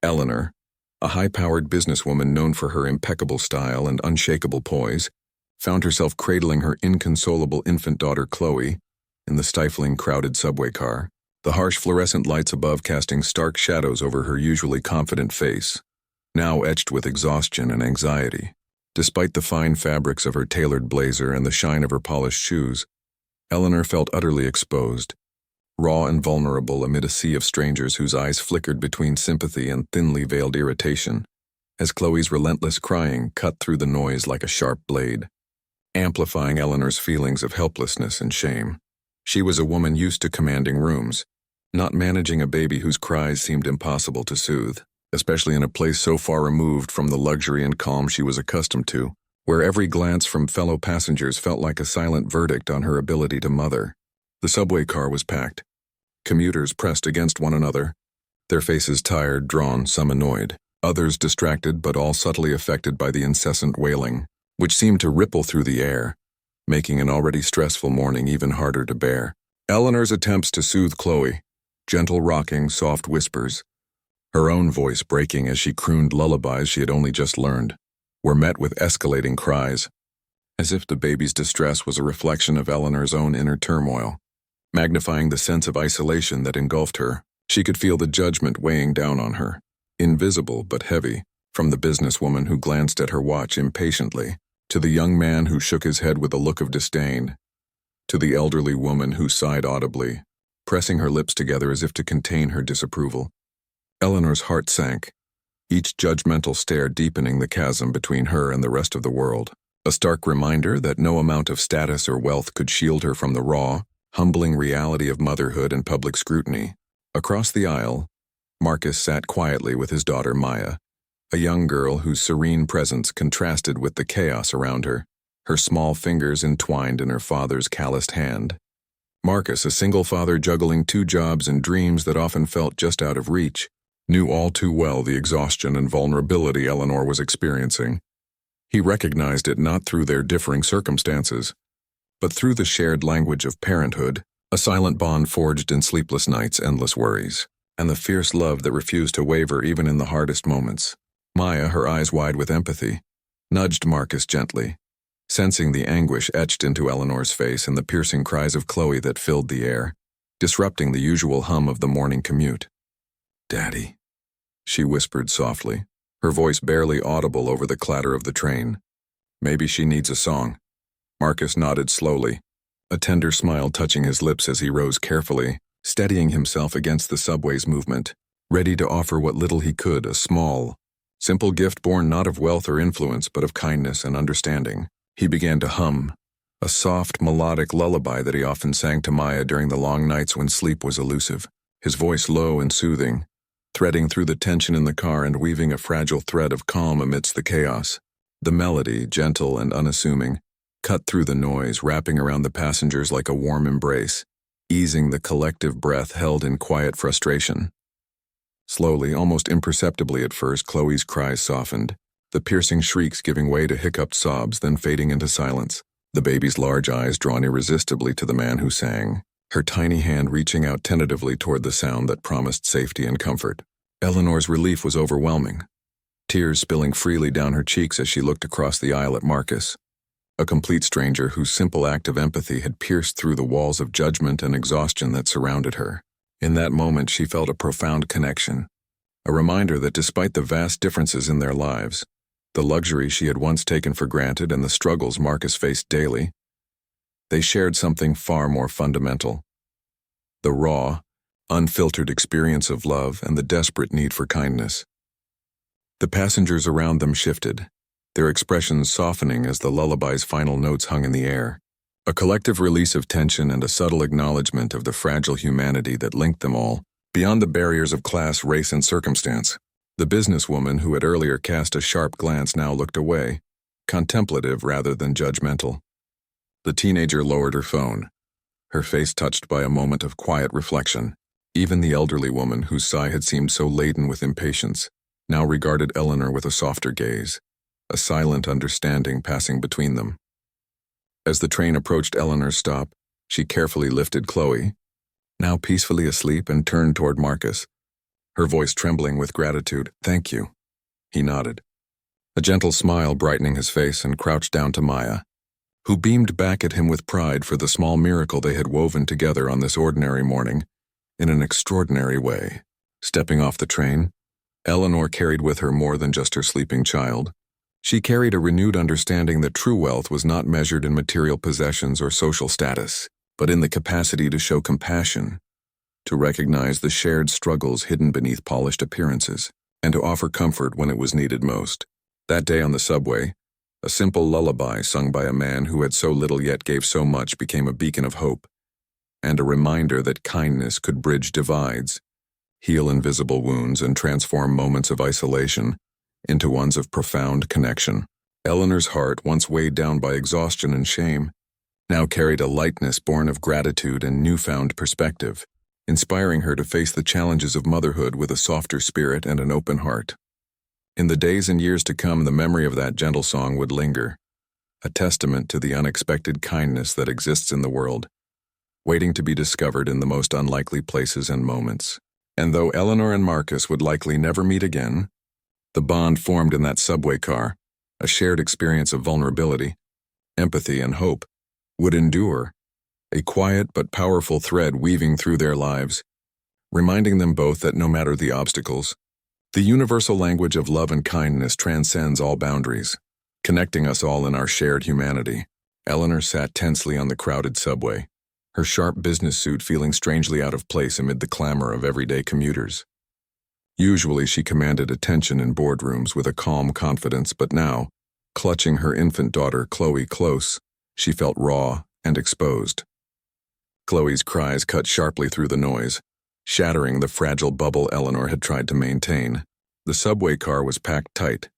Eleanor, a high-powered businesswoman known for her impeccable style and unshakable poise, found herself cradling her inconsolable infant daughter Chloe in the stifling, crowded subway car, the harsh fluorescent lights above casting stark shadows over her usually confident face, now etched with exhaustion and anxiety. Despite the fine fabrics of her tailored blazer and the shine of her polished shoes, Eleanor felt utterly exposed, raw and vulnerable amid a sea of strangers whose eyes flickered between sympathy and thinly veiled irritation, as Chloe's relentless crying cut through the noise like a sharp blade, amplifying Eleanor's feelings of helplessness and shame. She was a woman used to commanding rooms, not managing a baby whose cries seemed impossible to soothe, especially in a place so far removed from the luxury and calm she was accustomed to, where every glance from fellow passengers felt like a silent verdict on her ability to mother. The subway car was packed. Commuters pressed against one another, their faces tired, drawn, some annoyed, others distracted but all subtly affected by the incessant wailing, which seemed to ripple through the air, making an already stressful morning even harder to bear. Eleanor's attempts to soothe Chloe, gentle rocking, soft whispers, her own voice breaking as she crooned lullabies she had only just learned, were met with escalating cries, as if the baby's distress was a reflection of Eleanor's own inner turmoil. Magnifying the sense of isolation that engulfed her, she could feel the judgment weighing down on her, invisible but heavy, from the businesswoman who glanced at her watch impatiently, to the young man who shook his head with a look of disdain, to the elderly woman who sighed audibly, pressing her lips together as if to contain her disapproval. Eleanor's heart sank, each judgmental stare deepening the chasm between her and the rest of the world, a stark reminder that no amount of status or wealth could shield her from the raw, humbling reality of motherhood and public scrutiny. Across the aisle, Marcus sat quietly with his daughter Maya, a young girl whose serene presence contrasted with the chaos around her, her small fingers entwined in her father's calloused hand. Marcus, a single father juggling 2 jobs and dreams that often felt just out of reach, knew all too well the exhaustion and vulnerability Eleanor was experiencing. He recognized it not through their differing circumstances, but through the shared language of parenthood, a silent bond forged in sleepless nights, endless worries, and the fierce love that refused to waver even in the hardest moments. Maya, her eyes wide with empathy, nudged Marcus gently, sensing the anguish etched into Eleanor's face and the piercing cries of Chloe that filled the air, disrupting the usual hum of the morning commute. "Daddy," she whispered softly, her voice barely audible over the clatter of the train. "Maybe she needs a song." Marcus nodded slowly, a tender smile touching his lips as he rose carefully, steadying himself against the subway's movement, ready to offer what little he could, a small, simple gift born not of wealth or influence but of kindness and understanding. He began to hum, a soft, melodic lullaby that he often sang to Maya during the long nights when sleep was elusive, his voice low and soothing, threading through the tension in the car and weaving a fragile thread of calm amidst the chaos. The melody, gentle and unassuming, cut through the noise, wrapping around the passengers like a warm embrace, easing the collective breath held in quiet frustration. Slowly, almost imperceptibly at first, Chloe's cries softened, the piercing shrieks giving way to hiccuped sobs, then fading into silence, the baby's large eyes drawn irresistibly to the man who sang, her tiny hand reaching out tentatively toward the sound that promised safety and comfort. Eleanor's relief was overwhelming, tears spilling freely down her cheeks as she looked across the aisle at Marcus, a complete stranger whose simple act of empathy had pierced through the walls of judgment and exhaustion that surrounded her. In that moment, she felt a profound connection, a reminder that despite the vast differences in their lives, the luxury she had once taken for granted and the struggles Marcus faced daily, they shared something far more fundamental: the raw, unfiltered experience of love and the desperate need for kindness. The passengers around them shifted, their expressions softening as the lullaby's final notes hung in the air, a collective release of tension and a subtle acknowledgement of the fragile humanity that linked them all, beyond the barriers of class, race, and circumstance. The businesswoman who had earlier cast a sharp glance now looked away, contemplative rather than judgmental. The teenager lowered her phone, her face touched by a moment of quiet reflection. Even the elderly woman, whose sigh had seemed so laden with impatience, now regarded Eleanor with a softer gaze, a silent understanding passing between them. As the train approached Eleanor's stop, she carefully lifted Chloe, now peacefully asleep, and turned toward Marcus, her voice trembling with gratitude. "Thank you." He nodded, a gentle smile brightening his face, and crouched down to Maya, who beamed back at him with pride for the small miracle they had woven together on this ordinary morning in an extraordinary way. Stepping off the train, Eleanor carried with her more than just her sleeping child. She carried a renewed understanding that true wealth was not measured in material possessions or social status, but in the capacity to show compassion, to recognize the shared struggles hidden beneath polished appearances, and to offer comfort when it was needed most. That day on the subway, a simple lullaby sung by a man who had so little yet gave so much became a beacon of hope, and a reminder that kindness could bridge divides, heal invisible wounds, and transform moments of isolation into ones of profound connection. Eleanor's heart, once weighed down by exhaustion and shame, now carried a lightness born of gratitude and newfound perspective, inspiring her to face the challenges of motherhood with a softer spirit and an open heart. In the days and years to come, the memory of that gentle song would linger, a testament to the unexpected kindness that exists in the world, waiting to be discovered in the most unlikely places and moments. And though Eleanor and Marcus would likely never meet again, the bond formed in that subway car, a shared experience of vulnerability, empathy, and hope, would endure, a quiet but powerful thread weaving through their lives, reminding them both that no matter the obstacles, the universal language of love and kindness transcends all boundaries, connecting us all in our shared humanity. Eleanor sat tensely on the crowded subway, her sharp business suit feeling strangely out of place amid the clamor of everyday commuters. Usually she commanded attention in boardrooms with a calm confidence, but now, clutching her infant daughter Chloe close, she felt raw and exposed. Chloe's cries cut sharply through the noise, shattering the fragile bubble Eleanor had tried to maintain. The subway car was packed tight,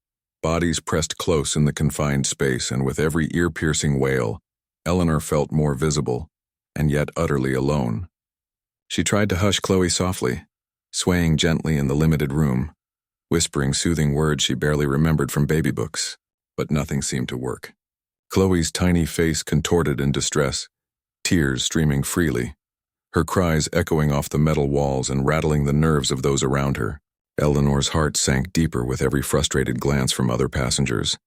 bodies pressed close in the confined space, and with every ear-piercing wail, Eleanor felt more visible, and yet utterly alone. She tried to hush Chloe softly, swaying gently in the limited room, whispering soothing words she barely remembered from baby books, but nothing seemed to work. Chloe's tiny face contorted in distress, tears streaming freely, her cries echoing off the metal walls and rattling the nerves of those around her. Eleanor's heart sank deeper with every frustrated glance from other passengers,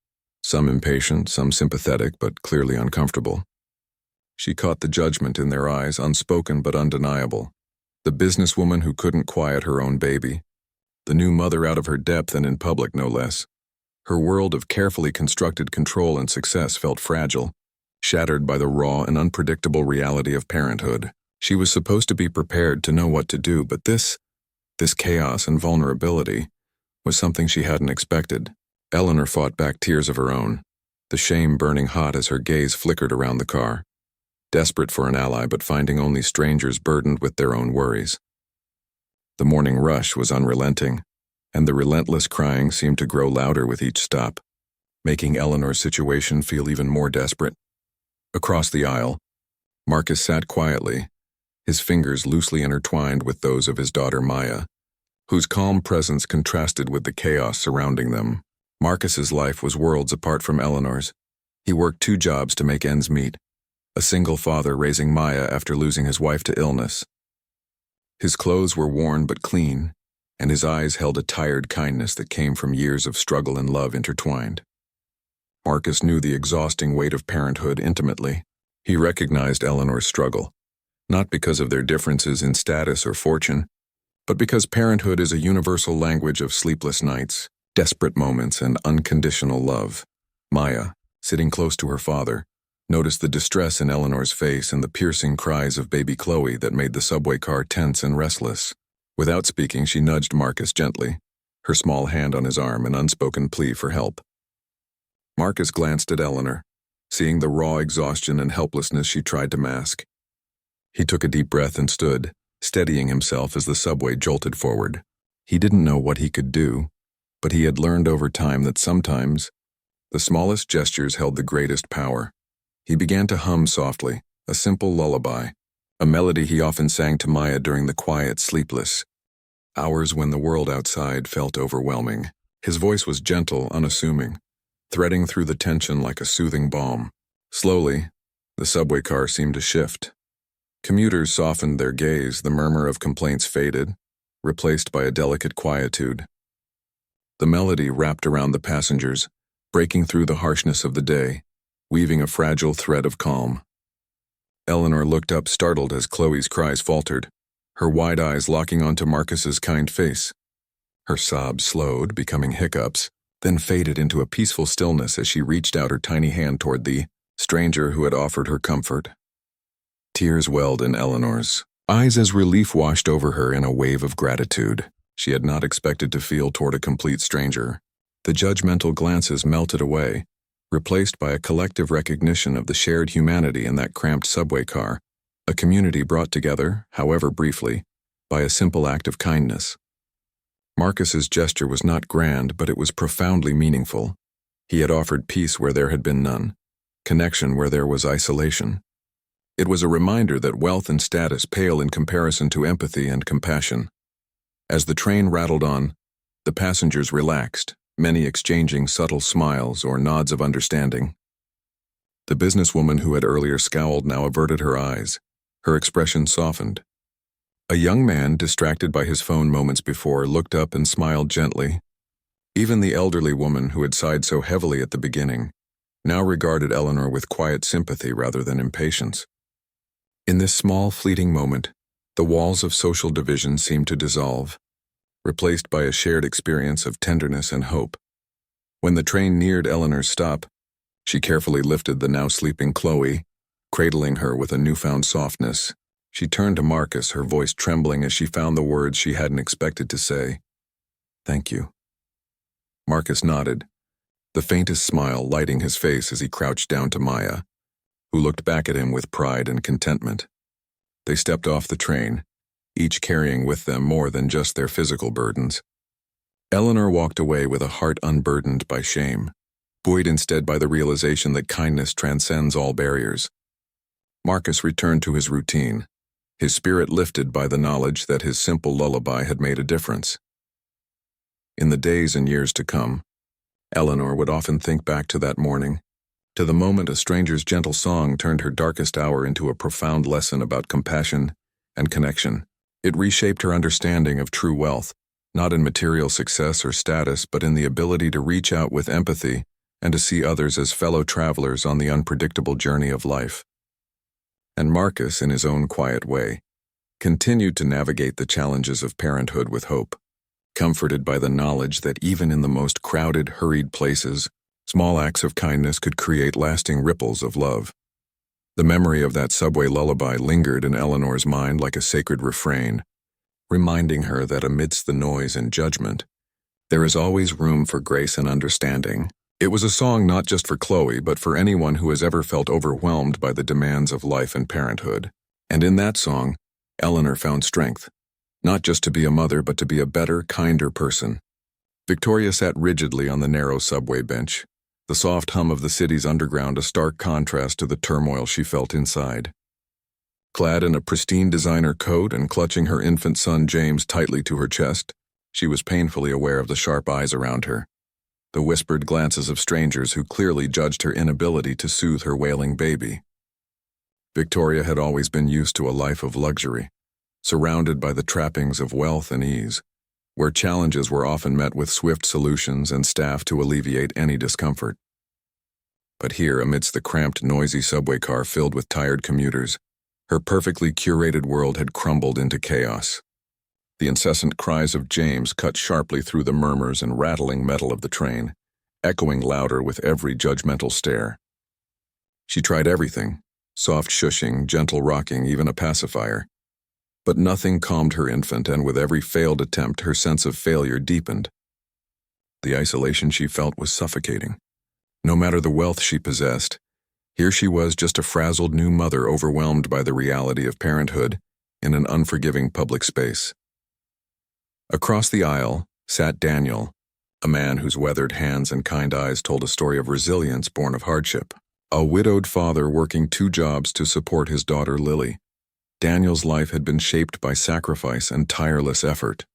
some impatient, some sympathetic, but clearly uncomfortable. She caught the judgment in their eyes, unspoken but undeniable. The businesswoman who couldn't quiet her own baby, the new mother out of her depth and in public no less. Her world of carefully constructed control and success felt fragile, shattered by the raw and unpredictable reality of parenthood. She was supposed to be prepared to know what to do, but this chaos and vulnerability was something she hadn't expected. Eleanor fought back tears of her own, the shame burning hot as her gaze flickered around the car, desperate for an ally but finding only strangers burdened with their own worries. The morning rush was unrelenting, and the relentless crying seemed to grow louder with each stop, making Eleanor's situation feel even more desperate. Across the aisle, Marcus sat quietly, his fingers loosely intertwined with those of his daughter Maya, whose calm presence contrasted with the chaos surrounding them. Marcus's life was worlds apart from Eleanor's. He worked 2 jobs to make ends meet, a single father raising Maya after losing his wife to illness. His clothes were worn but clean, and his eyes held a tired kindness that came from years of struggle and love intertwined. Marcus knew the exhausting weight of parenthood intimately. He recognized Eleanor's struggle, not because of their differences in status or fortune, but because parenthood is a universal language of sleepless nights, desperate moments, and unconditional love. Maya, sitting close to her father, noticed the distress in Eleanor's face and the piercing cries of baby Chloe that made the subway car tense and restless. Without speaking, she nudged Marcus gently, her small hand on his arm, an unspoken plea for help. Marcus glanced at Eleanor, seeing the raw exhaustion and helplessness she tried to mask. He took a deep breath and stood, steadying himself as the subway jolted forward. He didn't know what he could do, but he had learned over time that sometimes the smallest gestures held the greatest power. He began to hum softly, a simple lullaby, a melody he often sang to Maya during the quiet, sleepless hours when the world outside felt overwhelming. His voice was gentle, unassuming, threading through the tension like a soothing balm. Slowly, the subway car seemed to shift. Commuters softened their gaze, the murmur of complaints faded, replaced by a delicate quietude. The melody wrapped around the passengers, breaking through the harshness of the day, weaving a fragile thread of calm. Eleanor looked up startled as Chloe's cries faltered, her wide eyes locking onto Marcus's kind face. Her sobs slowed, becoming hiccups, then faded into a peaceful stillness as she reached out her tiny hand toward the stranger who had offered her comfort. Tears welled in Eleanor's eyes as relief washed over her in a wave of gratitude she had not expected to feel toward a complete stranger. The judgmental glances melted away, replaced by a collective recognition of the shared humanity in that cramped subway car, a community brought together, however briefly, by a simple act of kindness. Marcus's gesture was not grand, but it was profoundly meaningful. He had offered peace where there had been none, connection where there was isolation. It was a reminder that wealth and status pale in comparison to empathy and compassion. As the train rattled on, the passengers relaxed, many exchanging subtle smiles or nods of understanding. The businesswoman who had earlier scowled now averted her eyes, her expression softened. A young man, distracted by his phone moments before, looked up and smiled gently. Even the elderly woman who had sighed so heavily at the beginning now regarded Eleanor with quiet sympathy rather than impatience. In this small, fleeting moment, the walls of social division seemed to dissolve, replaced by a shared experience of tenderness and hope. When the train neared Eleanor's stop, she carefully lifted the now sleeping Chloe, cradling her with a newfound softness. She turned to Marcus, her voice trembling as she found the words she hadn't expected to say. "Thank you." Marcus nodded, the faintest smile lighting his face as he crouched down to Maya, who looked back at him with pride and contentment. They stepped off the train, each carrying with them more than just their physical burdens. Eleanor walked away with a heart unburdened by shame, buoyed instead by the realization that kindness transcends all barriers. Marcus returned to his routine, his spirit lifted by the knowledge that his simple lullaby had made a difference. In the days and years to come, Eleanor would often think back to that morning, to the moment a stranger's gentle song turned her darkest hour into a profound lesson about compassion and connection. It reshaped her understanding of true wealth, not in material success or status, but in the ability to reach out with empathy and to see others as fellow travelers on the unpredictable journey of life. And Marcus, in his own quiet way, continued to navigate the challenges of parenthood with hope, comforted by the knowledge that even in the most crowded, hurried places, small acts of kindness could create lasting ripples of love. The memory of that subway lullaby lingered in Eleanor's mind like a sacred refrain, reminding her that amidst the noise and judgment, there is always room for grace and understanding. It was a song not just for Chloe, but for anyone who has ever felt overwhelmed by the demands of life and parenthood. And in that song, Eleanor found strength, not just to be a mother, but to be a better, kinder person. Victoria sat rigidly on the narrow subway bench, the soft hum of the city's underground a stark contrast to the turmoil she felt inside. Clad in a pristine designer coat and clutching her infant son James tightly to her chest, she was painfully aware of the sharp eyes around her, the whispered glances of strangers who clearly judged her inability to soothe her wailing baby. Victoria had always been used to a life of luxury, surrounded by the trappings of wealth and ease, where challenges were often met with swift solutions and staff to alleviate any discomfort. But here, amidst the cramped, noisy subway car filled with tired commuters, her perfectly curated world had crumbled into chaos. The incessant cries of James cut sharply through the murmurs and rattling metal of the train, echoing louder with every judgmental stare. She tried everything, soft shushing, gentle rocking, even a pacifier. But nothing calmed her infant, and with every failed attempt, her sense of failure deepened. The isolation she felt was suffocating. No matter the wealth she possessed, here she was just a frazzled new mother overwhelmed by the reality of parenthood in an unforgiving public space. Across the aisle sat Daniel, a man whose weathered hands and kind eyes told a story of resilience born of hardship. A widowed father working 2 jobs to support his daughter Lily, Daniel's life had been shaped by sacrifice and tireless effort.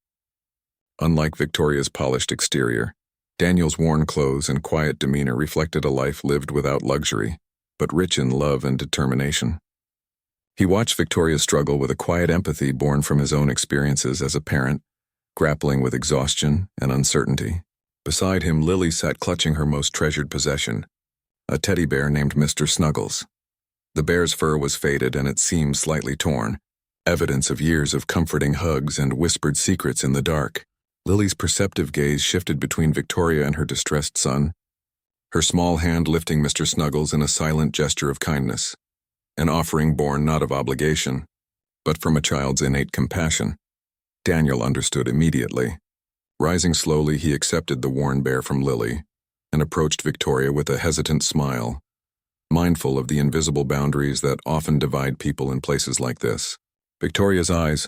Unlike Victoria's polished exterior, Daniel's worn clothes and quiet demeanor reflected a life lived without luxury, but rich in love and determination. He watched Victoria's struggle with a quiet empathy born from his own experiences as a parent, grappling with exhaustion and uncertainty. Beside him, Lily sat clutching her most treasured possession, a teddy bear named Mr. Snuggles. The bear's fur was faded and its seams slightly torn, evidence of years of comforting hugs and whispered secrets in the dark. Lily's perceptive gaze shifted between Victoria and her distressed son, her small hand lifting Mr. Snuggles in a silent gesture of kindness, an offering born not of obligation, but from a child's innate compassion. Daniel understood immediately. Rising slowly, he accepted the worn bear from Lily and approached Victoria with a hesitant smile, mindful of the invisible boundaries that often divide people in places like this. Victoria's eyes,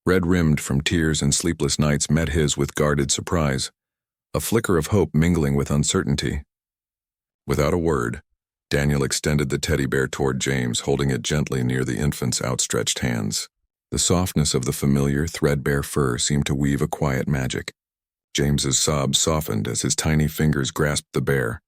red-rimmed from tears and sleepless nights, met his with guarded surprise, a flicker of hope mingling with uncertainty. Without a word, Daniel extended the teddy bear toward James, holding it gently near the infant's outstretched hands. The softness of the familiar, threadbare fur seemed to weave a quiet magic. James's sobs softened as his tiny fingers grasped the bear,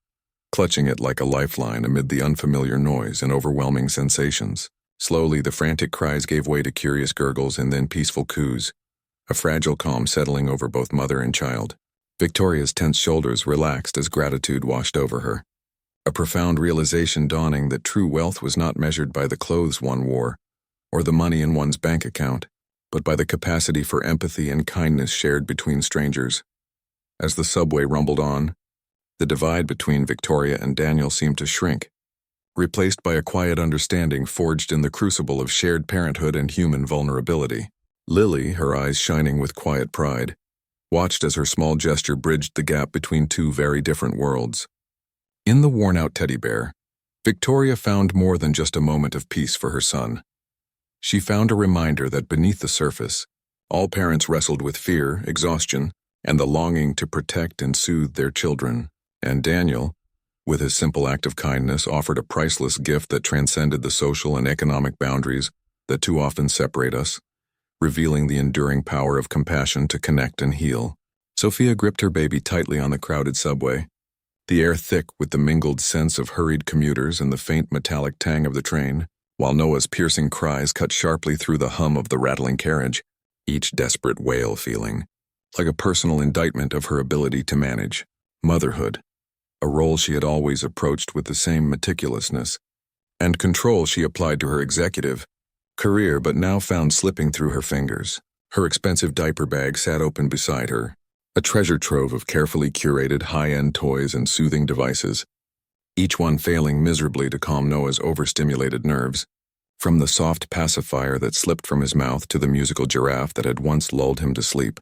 clutching it like a lifeline amid the unfamiliar noise and overwhelming sensations. Slowly, the frantic cries gave way to curious gurgles and then peaceful coos, a fragile calm settling over both mother and child. Victoria's tense shoulders relaxed as gratitude washed over her, a profound realization dawning that true wealth was not measured by the clothes one wore or the money in one's bank account, but by the capacity for empathy and kindness shared between strangers. As the subway rumbled on, the divide between Victoria and Daniel seemed to shrink, replaced by a quiet understanding forged in the crucible of shared parenthood and human vulnerability. Lily, her eyes shining with quiet pride, watched as her small gesture bridged the gap between two very different worlds. In the worn-out teddy bear, Victoria found more than just a moment of peace for her son. She found a reminder that beneath the surface, all parents wrestled with fear, exhaustion, and the longing to protect and soothe their children. And Daniel, with his simple act of kindness, offered a priceless gift that transcended the social and economic boundaries that too often separate us, revealing the enduring power of compassion to connect and heal. Sophia gripped her baby tightly on the crowded subway, the air thick with the mingled sense of hurried commuters and the faint metallic tang of the train, while Noah's piercing cries cut sharply through the hum of the rattling carriage, each desperate wail feeling like a personal indictment of her ability to manage motherhood, a role she had always approached with the same meticulousness and control she applied to her executive career but now found slipping through her fingers. Her expensive diaper bag sat open beside her, a treasure trove of carefully curated high-end toys and soothing devices, each one failing miserably to calm Noah's overstimulated nerves. From the soft pacifier that slipped from his mouth to the musical giraffe that had once lulled him to sleep,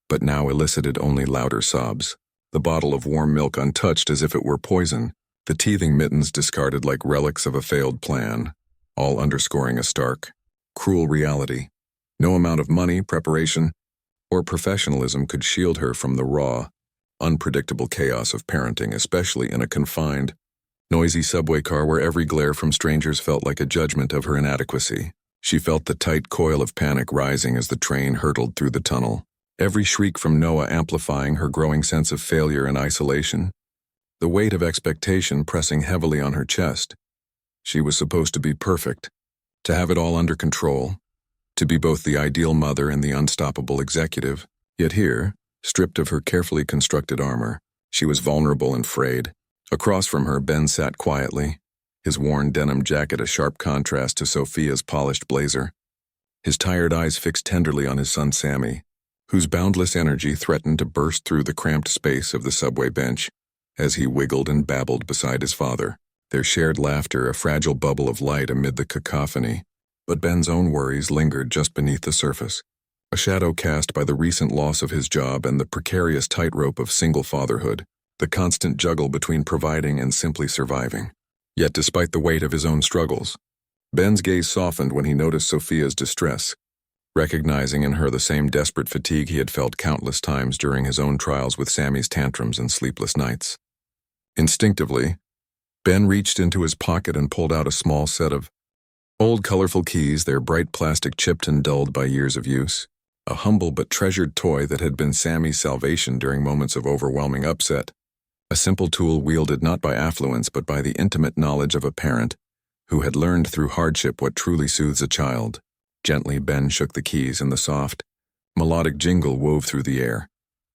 but now elicited only louder sobs. The bottle of warm milk untouched as if it were poison, the teething mittens discarded like relics of a failed plan, all underscoring a stark, cruel reality. No amount of money, preparation, or professionalism could shield her from the raw, unpredictable chaos of parenting, especially in a confined, noisy subway car where every glare from strangers felt like a judgment of her inadequacy. She felt the tight coil of panic rising as the train hurtled through the tunnel, every shriek from Noah amplifying her growing sense of failure and isolation, the weight of expectation pressing heavily on her chest. She was supposed to be perfect, to have it all under control, to be both the ideal mother and the unstoppable executive. Yet here, stripped of her carefully constructed armor, she was vulnerable and frayed. Across from her, Ben sat quietly, his worn denim jacket a sharp contrast to Sophia's polished blazer, his tired eyes fixed tenderly on his son Sammy, whose boundless energy threatened to burst through the cramped space of the subway bench as he wiggled and babbled beside his father, their shared laughter a fragile bubble of light amid the cacophony. But Ben's own worries lingered just beneath the surface, a shadow cast by the recent loss of his job and the precarious tightrope of single fatherhood, the constant juggle between providing and simply surviving. Yet despite the weight of his own struggles, Ben's gaze softened when he noticed Sophia's distress, recognizing in her the same desperate fatigue he had felt countless times during his own trials with Sammy's tantrums and sleepless nights. Instinctively, Ben reached into his pocket and pulled out a small set of old colorful keys, their bright plastic chipped and dulled by years of use, a humble but treasured toy that had been Sammy's salvation during moments of overwhelming upset, a simple tool wielded not by affluence but by the intimate knowledge of a parent who had learned through hardship what truly soothes a child. Gently, Ben shook the keys and the soft, Melodic jingle wove through the air,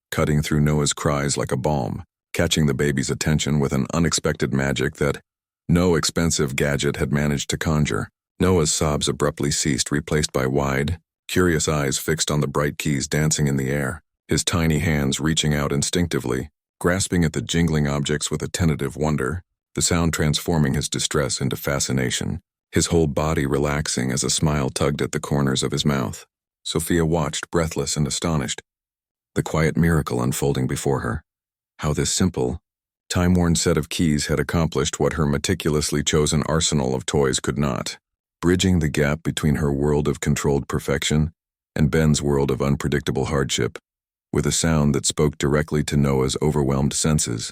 cutting through Noah's cries like a balm, catching the baby's attention with an unexpected magic that no expensive gadget had managed to conjure. Noah's sobs abruptly ceased, replaced by wide, curious eyes fixed on the bright keys dancing in the air, his tiny hands reaching out instinctively, grasping at the jingling objects with a tentative wonder, the sound transforming his distress into fascination, his whole body relaxing as a smile tugged at the corners of his mouth. Sophia watched, breathless and astonished, the quiet miracle unfolding before her. How this simple, time-worn set of keys had accomplished what her meticulously chosen arsenal of toys could not, bridging the gap between her world of controlled perfection and Ben's world of unpredictable hardship, with a sound that spoke directly to Noah's overwhelmed senses.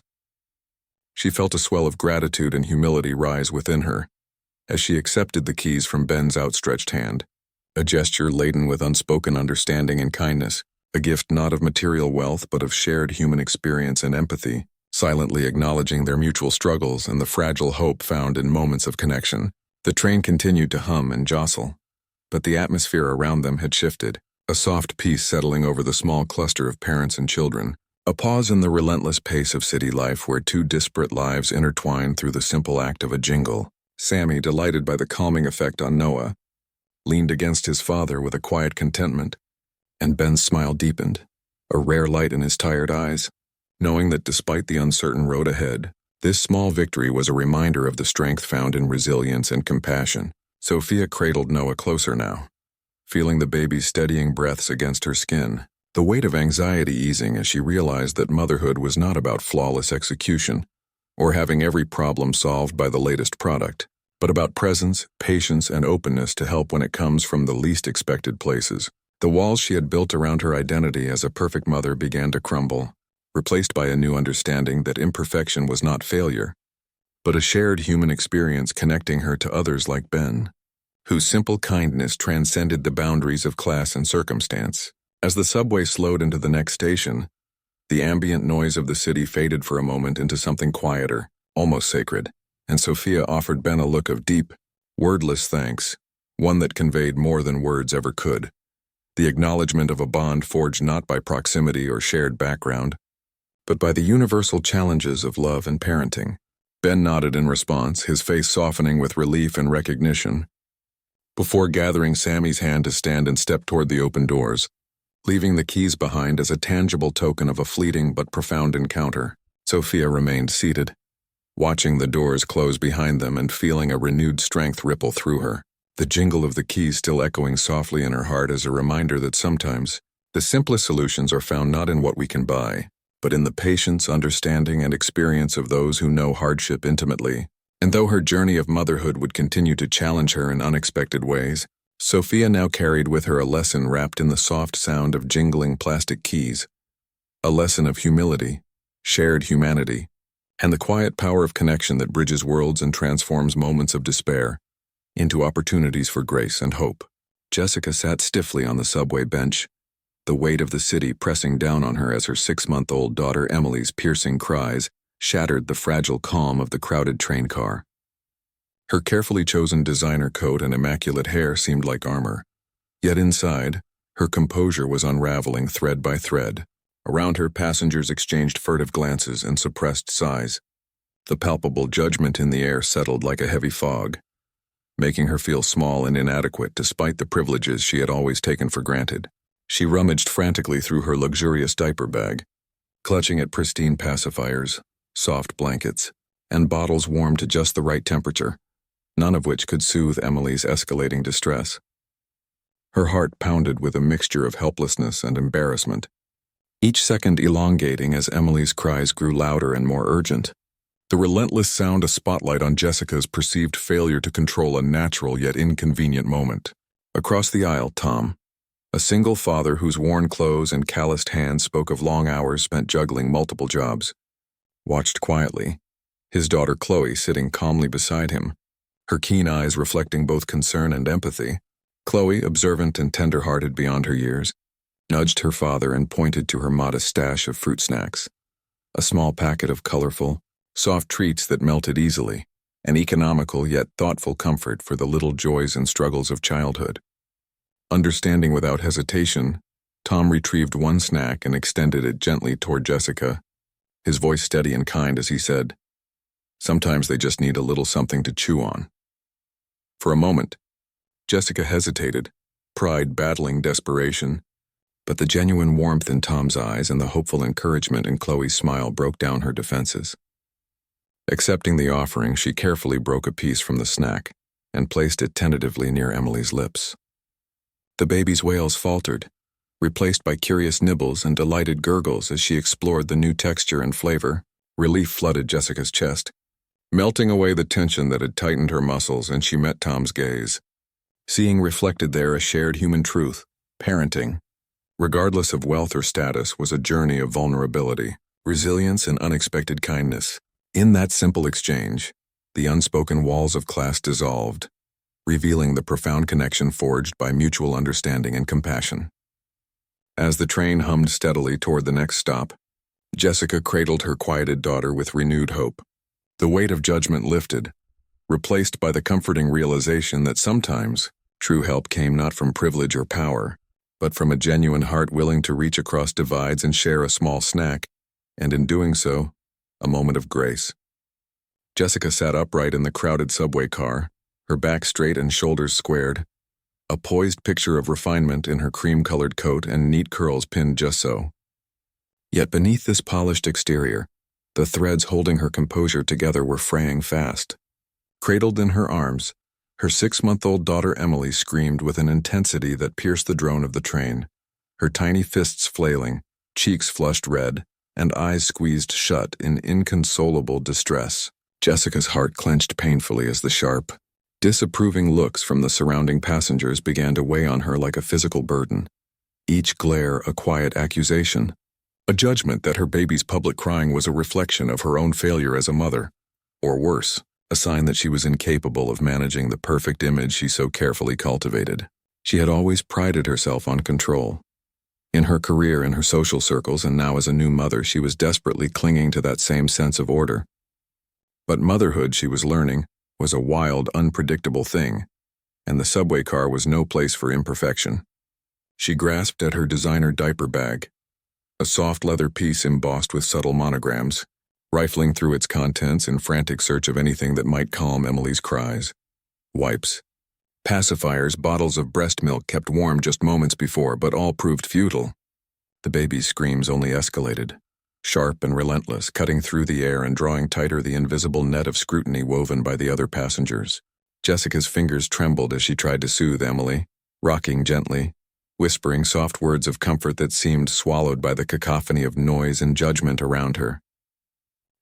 She felt a swell of gratitude and humility rise within her as she accepted the keys from Ben's outstretched hand, a gesture laden with unspoken understanding and kindness, a gift not of material wealth but of shared human experience and empathy, silently acknowledging their mutual struggles and the fragile hope found in moments of connection. The train continued to hum and jostle, but the atmosphere around them had shifted, a soft peace settling over the small cluster of parents and children, a pause in the relentless pace of city life where two disparate lives intertwined through the simple act of a jingle. Sammy, delighted by the calming effect on Noah, leaned against his father with a quiet contentment, and Ben's smile deepened, a rare light in his tired eyes, knowing that despite the uncertain road ahead, this small victory was a reminder of the strength found in resilience and compassion. Sophia cradled Noah closer now, feeling the baby's steadying breaths against her skin, the weight of anxiety easing as she realized that motherhood was not about flawless execution or having every problem solved by the latest product, but about presence, patience, and openness to help when it comes from the least expected places. The walls she had built around her identity as a perfect mother began to crumble, replaced by a new understanding that imperfection was not failure, but a shared human experience connecting her to others like Ben, whose simple kindness transcended the boundaries of class and circumstance. As the subway slowed into the next station, the ambient noise of the city faded for a moment into something quieter, almost sacred, and Sophia offered Ben a look of deep, wordless thanks, one that conveyed more than words ever could. The acknowledgement of a bond forged not by proximity or shared background, but by the universal challenges of love and parenting. Ben nodded in response, his face softening with relief and recognition, before gathering Sammy's hand to stand and step toward the open doors, leaving the keys behind as a tangible token of a fleeting but profound encounter. Sophia remained seated, watching the doors close behind them and feeling a renewed strength ripple through her, the jingle of the keys still echoing softly in her heart as a reminder that sometimes the simplest solutions are found not in what we can buy, but in the patience, understanding, and experience of those who know hardship intimately. And though her journey of motherhood would continue to challenge her in unexpected ways, Sophia now carried with her a lesson wrapped in the soft sound of jingling plastic keys, a lesson of humility, shared humanity, and the quiet power of connection that bridges worlds and transforms moments of despair into opportunities for grace and hope. Jessica sat stiffly on the subway bench, the weight of the city pressing down on her as her 6-month-old daughter Emily's piercing cries shattered the fragile calm of the crowded train car. Her carefully chosen designer coat and immaculate hair seemed like armor, yet inside, her composure was unraveling thread by thread. Around her, passengers exchanged furtive glances and suppressed sighs. The palpable judgment in the air settled like a heavy fog, making her feel small and inadequate despite the privileges she had always taken for granted. She rummaged frantically through her luxurious diaper bag, clutching at pristine pacifiers, soft blankets, and bottles warmed to just the right temperature, none of which could soothe Emily's escalating distress. Her heart pounded with a mixture of helplessness and embarrassment, each second elongating as Emily's cries grew louder and more urgent. The relentless sound a spotlight on Jessica's perceived failure to control a natural yet inconvenient moment. Across the aisle, Tom, a single father whose worn clothes and calloused hands spoke of long hours spent juggling multiple jobs, watched quietly, his daughter Chloe sitting calmly beside him, her keen eyes reflecting both concern and empathy. Chloe, observant and tender-hearted beyond her years, nudged her father and pointed to her modest stash of fruit snacks, a small packet of colorful, soft treats that melted easily, an economical yet thoughtful comfort for the little joys and struggles of childhood. Understanding without hesitation, Tom retrieved one snack and extended it gently toward Jessica, his voice steady and kind as he said, "Sometimes they just need a little something to chew on." For a moment, Jessica hesitated, pride battling desperation, but the genuine warmth in Tom's eyes and the hopeful encouragement in Chloe's smile broke down her defenses. Accepting the offering, she carefully broke a piece from the snack and placed it tentatively near Emily's lips. The baby's wails faltered, replaced by curious nibbles and delighted gurgles as she explored the new texture and flavor. Relief flooded Jessica's chest, melting away the tension that had tightened her muscles, and she met Tom's gaze, seeing reflected there a shared human truth: parenting, regardless of wealth or status, was a journey of vulnerability, resilience, and unexpected kindness. In that simple exchange, the unspoken walls of class dissolved, revealing the profound connection forged by mutual understanding and compassion. As the train hummed steadily toward the next stop, Jessica cradled her quieted daughter with renewed hope. The weight of judgment lifted, replaced by the comforting realization that sometimes true help came not from privilege or power, but from a genuine heart willing to reach across divides and share a small snack, and in doing so, a moment of grace. Jessica sat upright in the crowded subway car, her back straight and shoulders squared, a poised picture of refinement in her cream-colored coat and neat curls pinned just so. Yet beneath this polished exterior, the threads holding her composure together were fraying fast. Cradled in her arms, her 6-month-old daughter Emily screamed with an intensity that pierced the drone of the train, her tiny fists flailing, cheeks flushed red, and eyes squeezed shut in inconsolable distress. Jessica's heart clenched painfully as the sharp, disapproving looks from the surrounding passengers began to weigh on her like a physical burden, each glare a quiet accusation, a judgment that her baby's public crying was a reflection of her own failure as a mother, or worse, a sign that she was incapable of managing the perfect image she so carefully cultivated. She had always prided herself on control. In her career, in her social circles, and now as a new mother, she was desperately clinging to that same sense of order. But motherhood, she was learning, was a wild, unpredictable thing, and the subway car was no place for imperfection. She grasped at her designer diaper bag, a soft leather piece embossed with subtle monograms, rifling through its contents in frantic search of anything that might calm Emily's cries. Wipes, pacifiers, bottles of breast milk kept warm just moments before, but all proved futile. The baby's screams only escalated, sharp and relentless, cutting through the air and drawing tighter the invisible net of scrutiny woven by the other passengers. Jessica's fingers trembled as she tried to soothe Emily, rocking gently, whispering soft words of comfort that seemed swallowed by the cacophony of noise and judgment around her.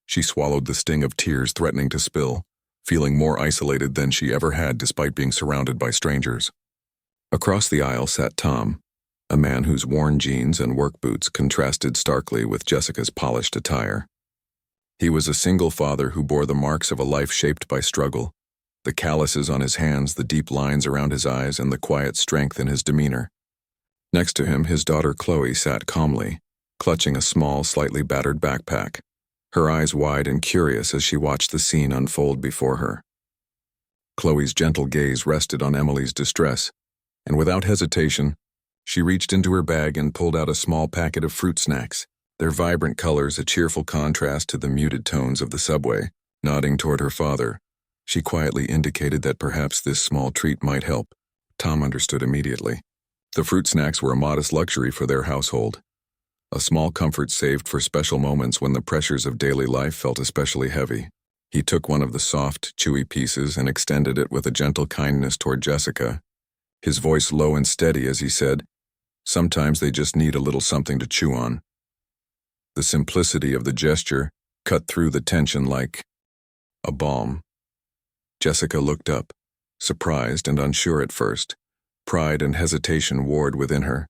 She swallowed the sting of tears threatening to spill, feeling more isolated than she ever had despite being surrounded by strangers. Across the aisle sat Tom, a man whose worn jeans and work boots contrasted starkly with Jessica's polished attire. He was a single father who bore the marks of a life shaped by struggle, the calluses on his hands, the deep lines around his eyes, and the quiet strength in his demeanor. Next to him, his daughter Chloe sat calmly, clutching a small, slightly battered backpack, her eyes wide and curious as she watched the scene unfold before her. Chloe's gentle gaze rested on Emily's distress, and without hesitation, she reached into her bag and pulled out a small packet of fruit snacks, their vibrant colors a cheerful contrast to the muted tones of the subway. Nodding toward her father, she quietly indicated that perhaps this small treat might help. Tom understood immediately. The fruit snacks were a modest luxury for their household, a small comfort saved for special moments when the pressures of daily life felt especially heavy. He took one of the soft, chewy pieces and extended it with a gentle kindness toward Jessica, his voice low and steady as he said, "Sometimes they just need a little something to chew on." The simplicity of the gesture cut through the tension like a balm. Jessica looked up, surprised and unsure at first. Pride and hesitation warred within her,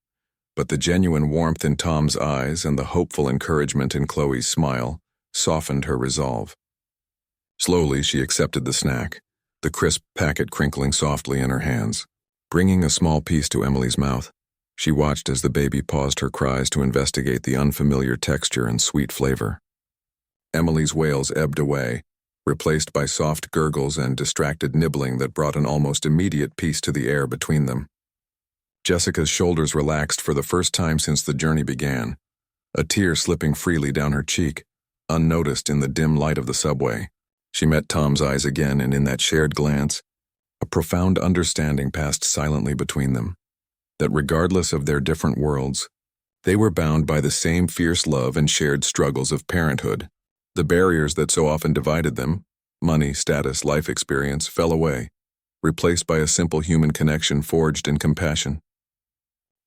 but the genuine warmth in Tom's eyes and the hopeful encouragement in Chloe's smile softened her resolve. Slowly, she accepted the snack, the crisp packet crinkling softly in her hands. Bringing a small piece to Emily's mouth, she watched as the baby paused her cries to investigate the unfamiliar texture and sweet flavor. Emily's wails ebbed away, replaced by soft gurgles and distracted nibbling that brought an almost immediate peace to the air between them. Jessica's shoulders relaxed for the first time since the journey began, a tear slipping freely down her cheek, unnoticed in the dim light of the subway. She met Tom's eyes again, and in that shared glance, a profound understanding passed silently between them, that regardless of their different worlds, they were bound by the same fierce love and shared struggles of parenthood. The barriers that so often divided them, money, status, life experience, fell away, replaced by a simple human connection forged in compassion.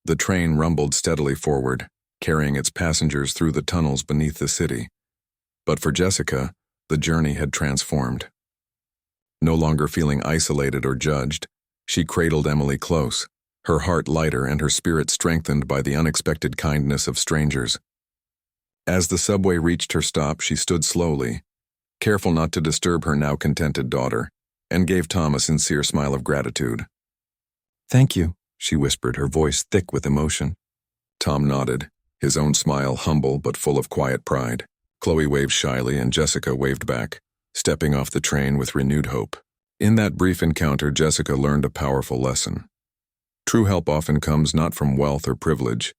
The train rumbled steadily forward, carrying its passengers through the tunnels beneath the city. But for Jessica, the journey had transformed. No longer feeling isolated or judged, she cradled Emily close, her heart lighter and her spirit strengthened by the unexpected kindness of strangers. As the subway reached her stop, she stood slowly, careful not to disturb her now contented daughter, and gave Tom a sincere smile of gratitude. "Thank you," she whispered, her voice thick with emotion. Tom nodded, his own smile humble but full of quiet pride. Chloe waved shyly and Jessica waved back, stepping off the train with renewed hope. In that brief encounter, Jessica learned a powerful lesson. True help often comes not from wealth or privilege,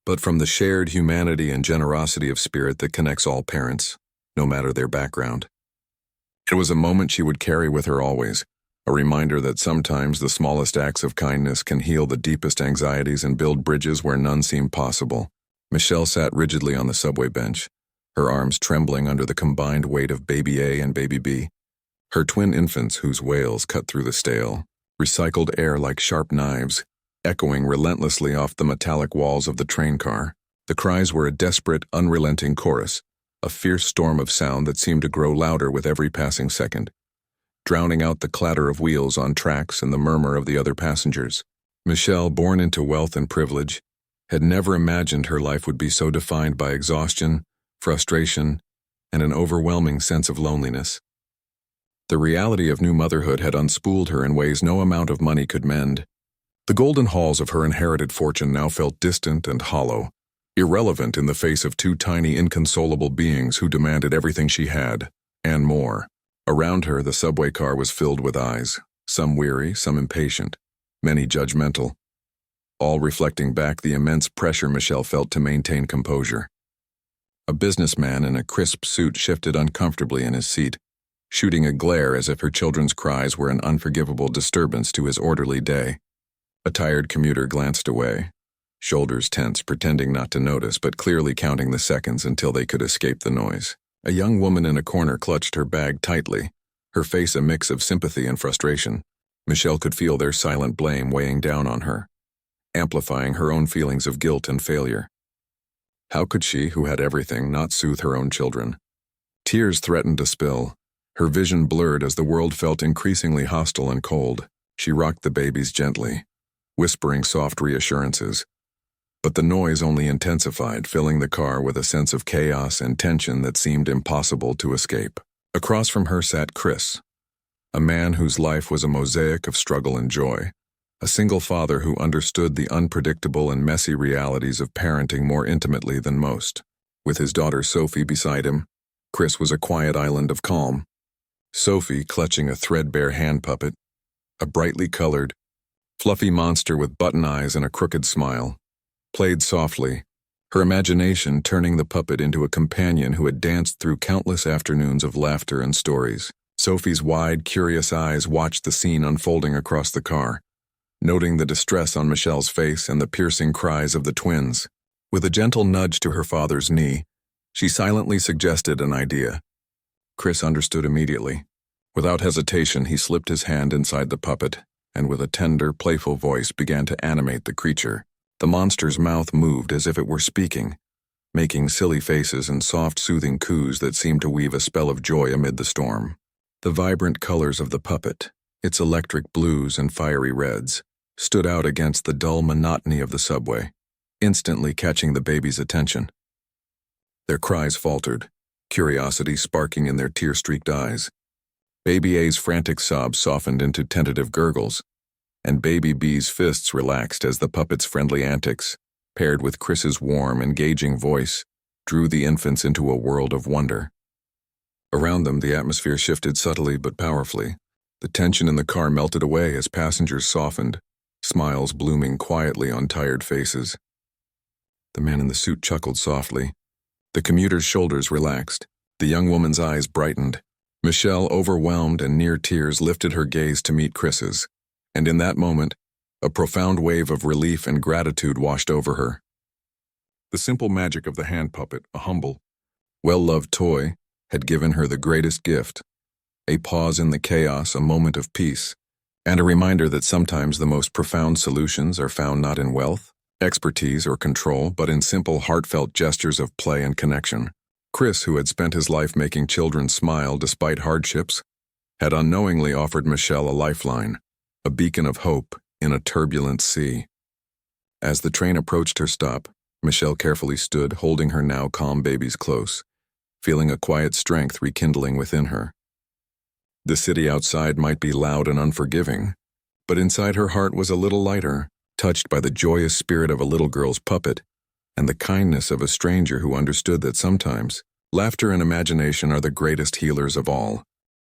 but from the shared humanity and generosity of spirit that connects all parents, no matter their background. It was a moment she would carry with her always, a reminder that sometimes the smallest acts of kindness can heal the deepest anxieties and build bridges where none seemed possible. Michelle sat rigidly on the subway bench, her arms trembling under the combined weight of Baby A and Baby B, her twin infants whose wails cut through the stale, recycled air like sharp knives, echoing relentlessly off the metallic walls of the train car. The cries were a desperate, unrelenting chorus, a fierce storm of sound that seemed to grow louder with every passing second, drowning out the clatter of wheels on tracks and the murmur of the other passengers. Michelle, born into wealth and privilege, had never imagined her life would be so defined by exhaustion, frustration, and an overwhelming sense of loneliness. The reality of new motherhood had unspooled her in ways no amount of money could mend. The golden halls of her inherited fortune now felt distant and hollow, irrelevant in the face of two tiny, inconsolable beings who demanded everything she had, and more. Around her, the subway car was filled with eyes, some weary, some impatient, many judgmental, all reflecting back the immense pressure Michelle felt to maintain composure. A businessman in a crisp suit shifted uncomfortably in his seat, shooting a glare as if her children's cries were an unforgivable disturbance to his orderly day. A tired commuter glanced away, shoulders tense, pretending not to notice but clearly counting the seconds until they could escape the noise. A young woman in a corner clutched her bag tightly, her face a mix of sympathy and frustration. Michelle could feel their silent blame weighing down on her, amplifying her own feelings of guilt and failure. How could she, who had everything, not soothe her own children? Tears threatened to spill, her vision blurred as the world felt increasingly hostile and cold. She rocked the babies gently, whispering soft reassurances. But the noise only intensified, filling the car with a sense of chaos and tension that seemed impossible to escape. Across from her sat Chris, a man whose life was a mosaic of struggle and joy, a single father who understood the unpredictable and messy realities of parenting more intimately than most. With his daughter Sophie beside him, Chris was a quiet island of calm. Sophie, clutching a threadbare hand puppet, a brightly colored, fluffy monster with button eyes and a crooked smile, played softly, her imagination turning the puppet into a companion who had danced through countless afternoons of laughter and stories. Sophie's wide, curious eyes watched the scene unfolding across the car, noting the distress on Michelle's face and the piercing cries of the twins. With a gentle nudge to her father's knee, she silently suggested an idea. Chris understood immediately. Without hesitation, he slipped his hand inside the puppet and with a tender, playful voice began to animate the creature. The monster's mouth moved as if it were speaking, making silly faces and soft, soothing coos that seemed to weave a spell of joy amid the storm. The vibrant colors of the puppet, its electric blues and fiery reds, stood out against the dull monotony of the subway, instantly catching the baby's attention. Their cries faltered, curiosity sparking in their tear-streaked eyes. Baby A's frantic sobs softened into tentative gurgles, and Baby B's fists relaxed as the puppet's friendly antics, paired with Chris's warm, engaging voice, drew the infants into a world of wonder. Around them, the atmosphere shifted subtly but powerfully. The tension in the car melted away as passengers softened, smiles blooming quietly on tired faces. The man in the suit chuckled softly. The commuter's shoulders relaxed. The young woman's eyes brightened. Michelle, overwhelmed and near tears, lifted her gaze to meet Chris's. And in that moment, a profound wave of relief and gratitude washed over her. The simple magic of the hand puppet, a humble, well-loved toy, had given her the greatest gift. A pause in the chaos, a moment of peace, and a reminder that sometimes the most profound solutions are found not in wealth, expertise, or control, but in simple, heartfelt gestures of play and connection. Chris, who had spent his life making children smile despite hardships, had unknowingly offered Michelle a lifeline, a beacon of hope in a turbulent sea. As the train approached her stop, Michelle carefully stood, holding her now calm babies close, feeling a quiet strength rekindling within her. The city outside might be loud and unforgiving, but inside her heart was a little lighter, touched by the joyous spirit of a little girl's puppet and the kindness of a stranger who understood that sometimes laughter and imagination are the greatest healers of all.